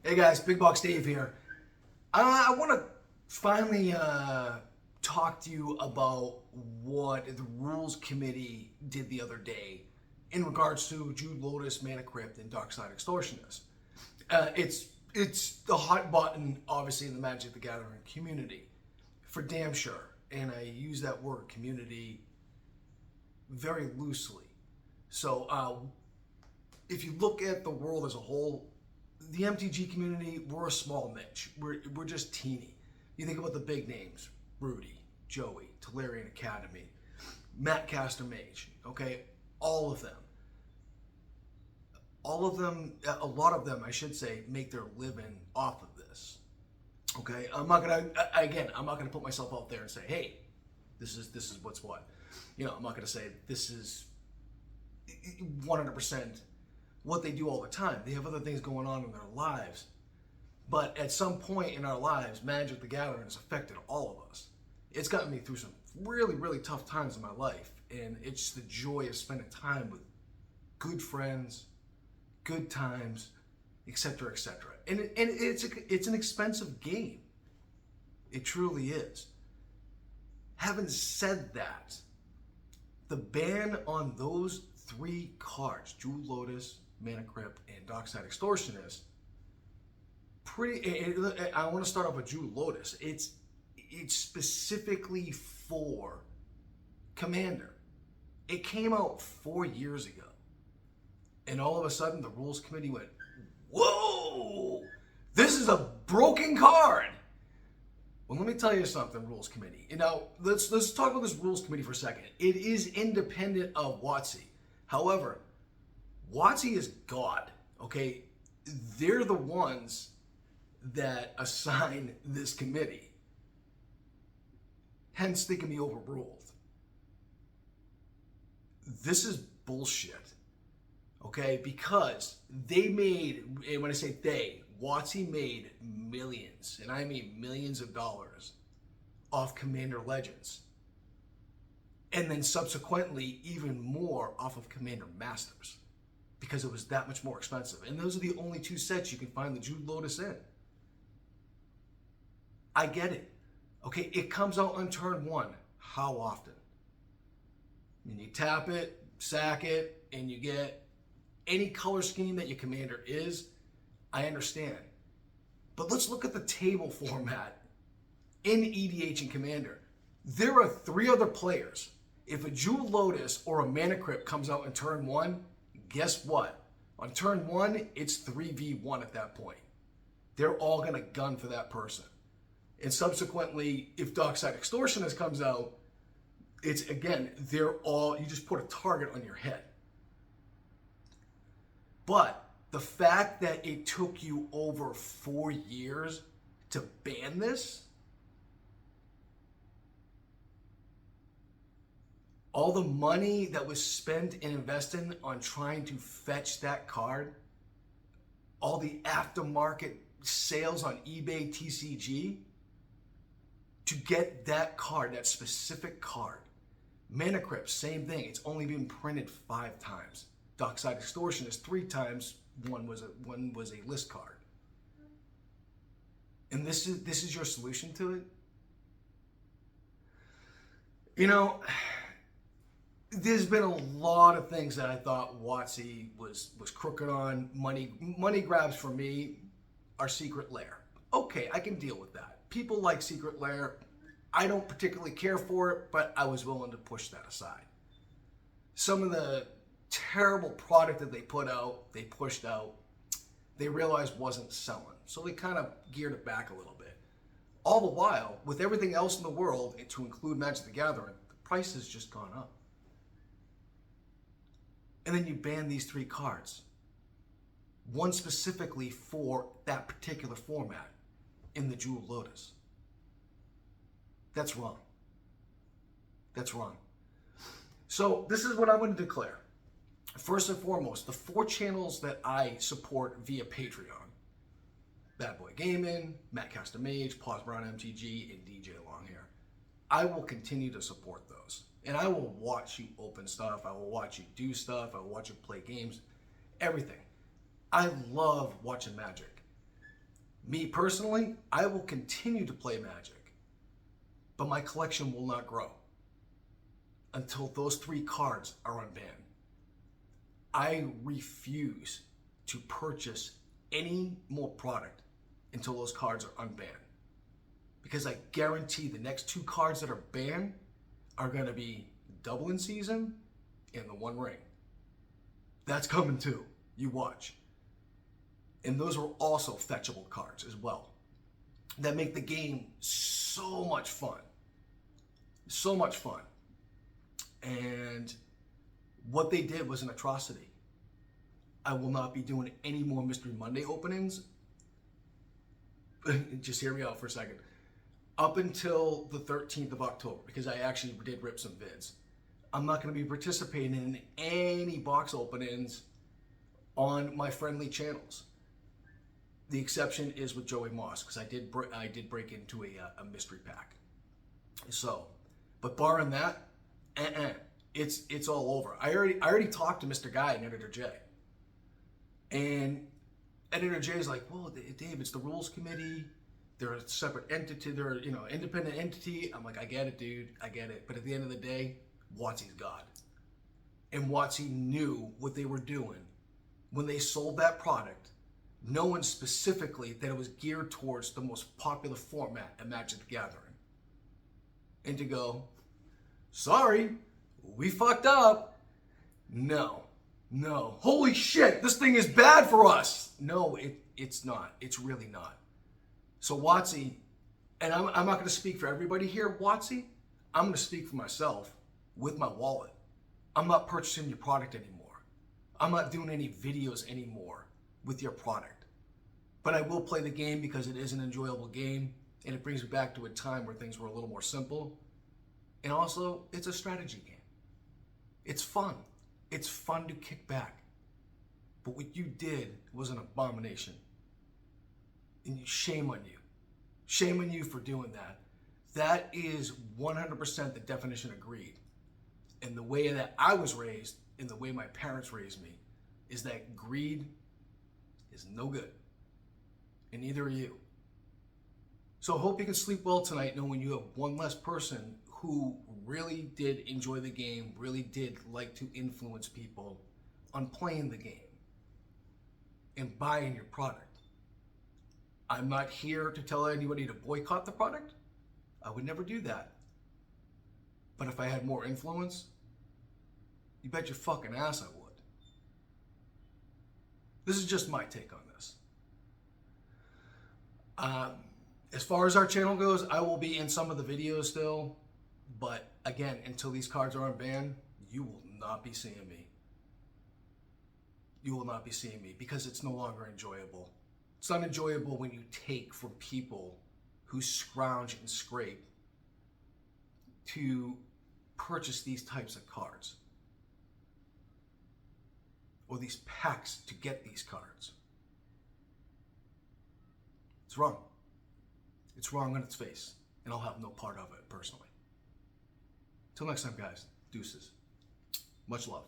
Hey guys, Big Box Dave here. I want to finally talk to you about what the Rules Committee did the other day in regards to Jude Lotus, Mana Crypt, and Darkside Extortionist. It's the hot button, obviously, in the Magic the Gathering community, for damn sure. And I use that word community very loosely. So if you look at the world as a whole, the MTG community, we're a small niche. We're just teeny. You think about the big names: Rudy, Joey, Tolarian Academy, Mattcaster Mage, okay? All of them, a lot of them, I should say, make their living off of this. Okay, I'm not gonna put myself out there and say, hey, this is what's what. You know, I'm not gonna say this is 100% what they do all the time. They have other things going on in their lives. But at some point in our lives, Magic the Gathering has affected all of us. It's gotten me through some really, really tough times in my life. And it's the joy of spending time with good friends, good times, etc., etc. And it's an expensive game. It truly is. Having said that, the ban on those three cards, Jewel Lotus, Mana Crypt, and Darkside Extortionist, I want to start off with Jewel Lotus. It's specifically for Commander. It came out 4 years ago. And all of a sudden, the Rules Committee went, whoa, this is a broken card. Well, let me tell you something, Rules Committee. And now, let's talk about this Rules Committee for a second. It is independent of WotC. However, WotC is God, okay? They're the ones that assign this committee. Hence, they can be overruled. This is bullshit, okay? Because they made, and when I say they, WotC made millions, and I mean millions of dollars, off Commander Legends. And then subsequently, even more off of Commander Masters, because it was that much more expensive. And those are the only two sets you can find the Jude Lotus in. I get it. Okay, it comes out on turn one. How often? And you tap it, sack it, and you get any color scheme that your commander is. I understand. But let's look at the table format in EDH and Commander. There are three other players. If a Jewel Lotus or a Mana Crypt comes out in turn one, guess what? On turn one, it's 3v1 at that point. They're all going to gun for that person. And subsequently, if Darkside Extortionist comes out, it's, again, they're all, you just put a target on your head. But the fact that it took you over 4 years to ban this, all the money that was spent and invested on trying to fetch that card, all the aftermarket sales on eBay, TCG, to get that card, that specific card. Mana Crypt, same thing. It's only been printed 5 times. Darkside Extortionist 3 times. One was a list card. And this is your solution to it? You know, there's been a lot of things that I thought WotC was crooked on. Money grabs for me are Secret Lair. Okay, I can deal with that. People like Secret Lair. I don't particularly care for it, but I was willing to push that aside. Some of the terrible product that they pushed out, they realized wasn't selling. So they kind of geared it back a little bit. All the while, with everything else in the world, and to include Magic the Gathering, the price has just gone up. And then you ban these 3 cards. One specifically for that particular format in the Jewel Lotus. That's wrong. That's wrong. So this is what I'm going to declare. First and foremost, the 4 channels that I support via Patreon: BadBoyGaming, Mattcaster Mage, Pawz Brown MTG, and DJLonghair. I will continue to support those. And I will watch you open stuff. I will watch you do stuff. I will watch you play games. Everything. I love watching Magic. Me personally, I will continue to play Magic, but my collection will not grow until those 3 cards are unbanned. I refuse to purchase any more product until those cards are unbanned. Because I guarantee the next 2 cards that are banned are going to be Dublin Season and the One Ring. That's coming too. You watch. And those are also fetchable cards as well. That make the game so much fun. So much fun. And what they did was an atrocity. I will not be doing any more Mystery Monday openings. Just hear me out for a second. Up until the 13th of October, because I actually did rip some vids, I'm not going to be participating in any box openings on my friendly channels. The exception is with Joey Moss, because I did break into a mystery pack. So, but barring that, it's all over. I already talked to Mr. Guy and Editor J, and Editor J is like, "Well, Dave, it's the rules committee. They're a separate entity. They're independent entity." I'm like, "I get it, dude. I get it." But at the end of the day, WotC's God, and WotC knew what they were doing when they sold that product, knowing specifically that it was geared towards the most popular format at Magic the Gathering, and to go, "Sorry, we fucked up." No, holy shit, this thing is bad for us. No, it's not. It's really not. So WotC, and I'm not going to speak for everybody here, WotC, I'm going to speak for myself with my wallet. I'm not purchasing your product anymore. I'm not doing any videos anymore with your product. But I will play the game because it is an enjoyable game, and it brings me back to a time where things were a little more simple. And also, it's a strategy game. It's fun. It's fun to kick back. But what you did was an abomination. And shame on you. Shame on you for doing that. That is 100% the definition of greed. And the way that I was raised, and the way my parents raised me, is that greed is no good. And neither are you. So I hope you can sleep well tonight knowing you have one less person who really did enjoy the game, really did like to influence people on playing the game and buying your product. I'm not here to tell anybody to boycott the product. I would never do that. But if I had more influence, you bet your fucking ass I would. This is just my take on this. As far as our channel goes, I will be in some of the videos still. But again, until these cards are unbanned, you will not be seeing me. You will not be seeing me because it's no longer enjoyable. It's not enjoyable when you take from people who scrounge and scrape to purchase these types of cards. Or these packs to get these cards. It's wrong. It's wrong on its face. And I'll have no part of it personally. Till next time, guys. Deuces. Much love.